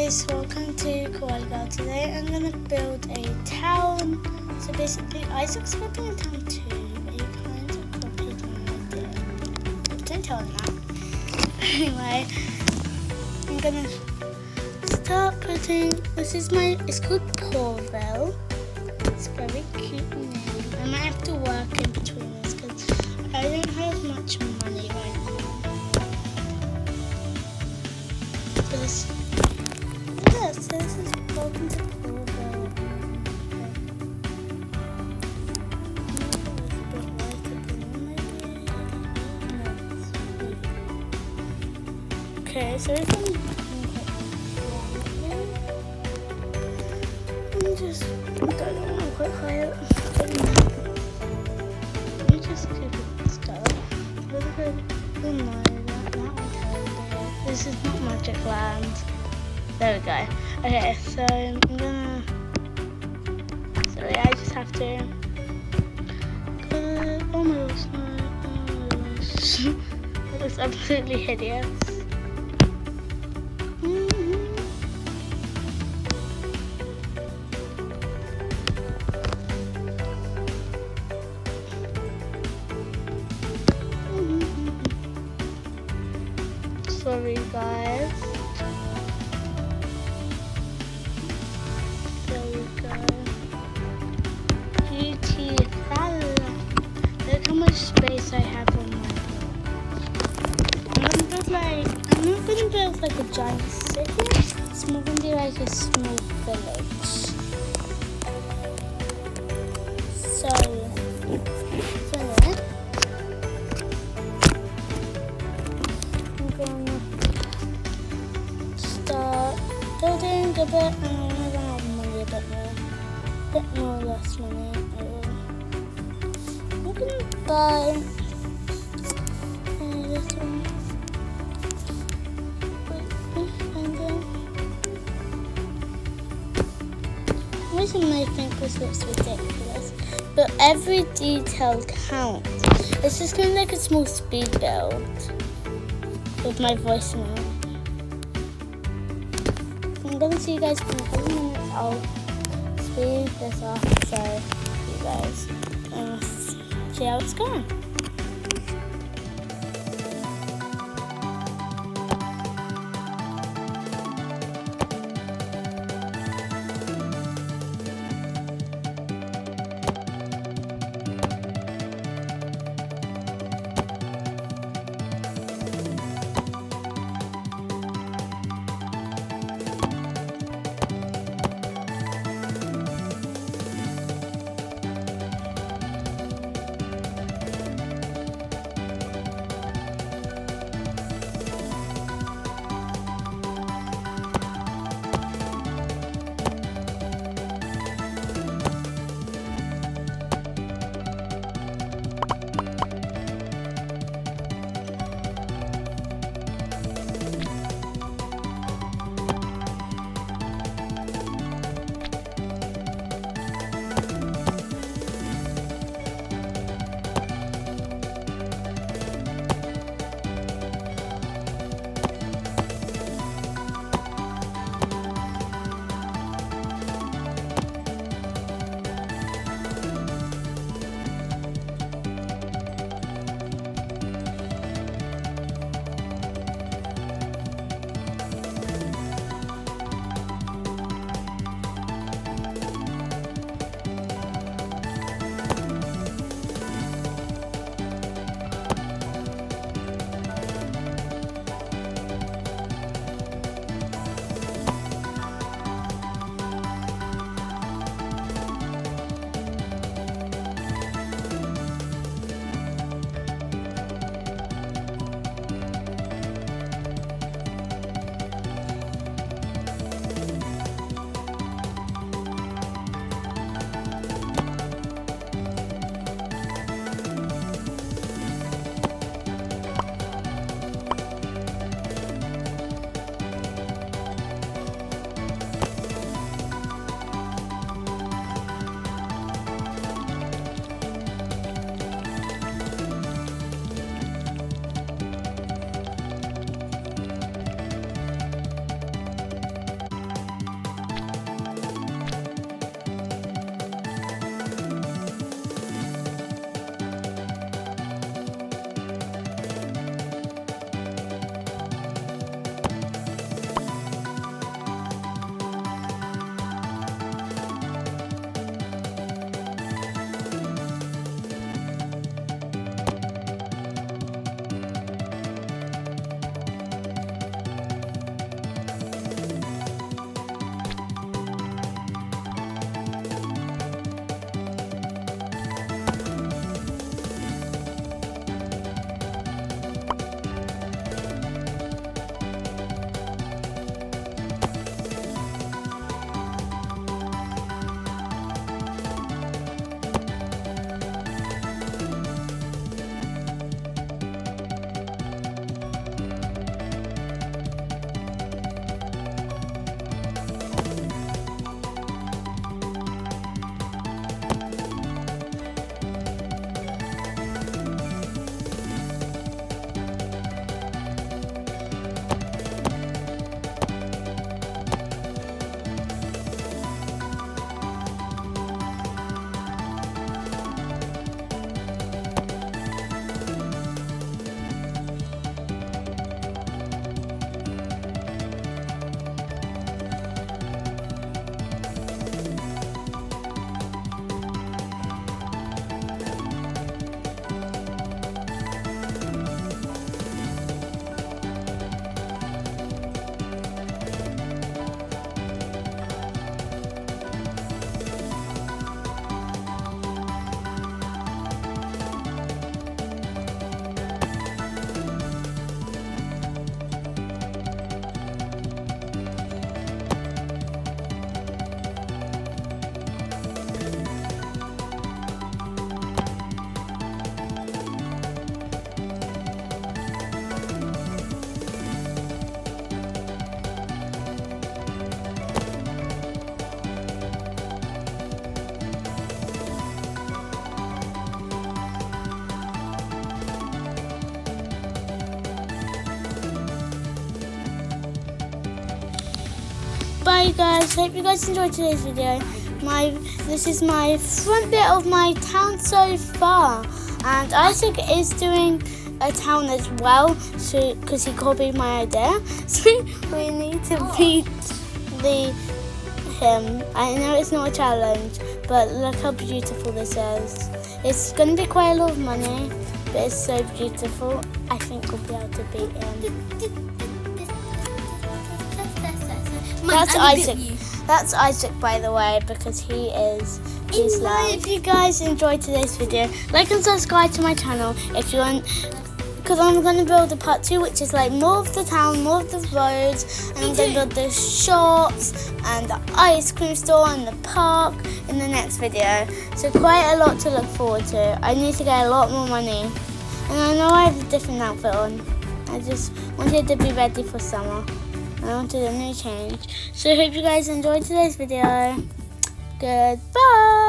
guys, welcome to PAWVILLE. Today I'm gonna build a town. So basically Isaac's building a town too, but he kind of copied my idea. Don't tell him that. Anyway, I'm gonna start putting, it's called PAWVILLE. It's a very cute name. I might have to work in between this because I don't have much money right now. So this is welcome to PAWVILLE. Okay, so if I'm just, I don't want to quite high. Let me just keep it stuck. This is not Magic Land. There we go. Okay, so I'm gonna. Sorry, I just have to. Oh my gosh, no. Oh my gosh. That looks absolutely hideous. Sorry guys. There we go. Beautiful. Look how much space I have on my board. I'm not gonna build like a giant city. It's more gonna be like a small village. So building a bit, and I want to run out of money a bit more, less money. I'm gonna buy this one. And then reason may think this looks ridiculous, but every detail counts. It's just gonna be like a small speed build with my voice now. I'm gonna see you guys in a couple minutes. I'll speed this up so you guys see how it's going. bye guys. Hope you guys enjoyed today's video. This is my front bit of my town so far, and Isaac is doing a town as well, so because he copied my idea. So we need to beat him. I know it's not a challenge, but look how beautiful this is. It's going to be quite a lot of money, but it's so beautiful. I think we'll be able to beat him. That's Isaac. That's Isaac, by the way, because he's loud. If you guys enjoyed today's video, like and subscribe to my channel if you want, because I'm going to build a part 2, which is like more of the town, more of the roads, and I'm going to build the shops and the ice cream store and the park in the next video. So quite a lot to look forward to. I need to get a lot more money, and I know I have a different outfit on. I just wanted to be ready for summer. I wanted a new change. So I hope you guys enjoyed today's video. Goodbye.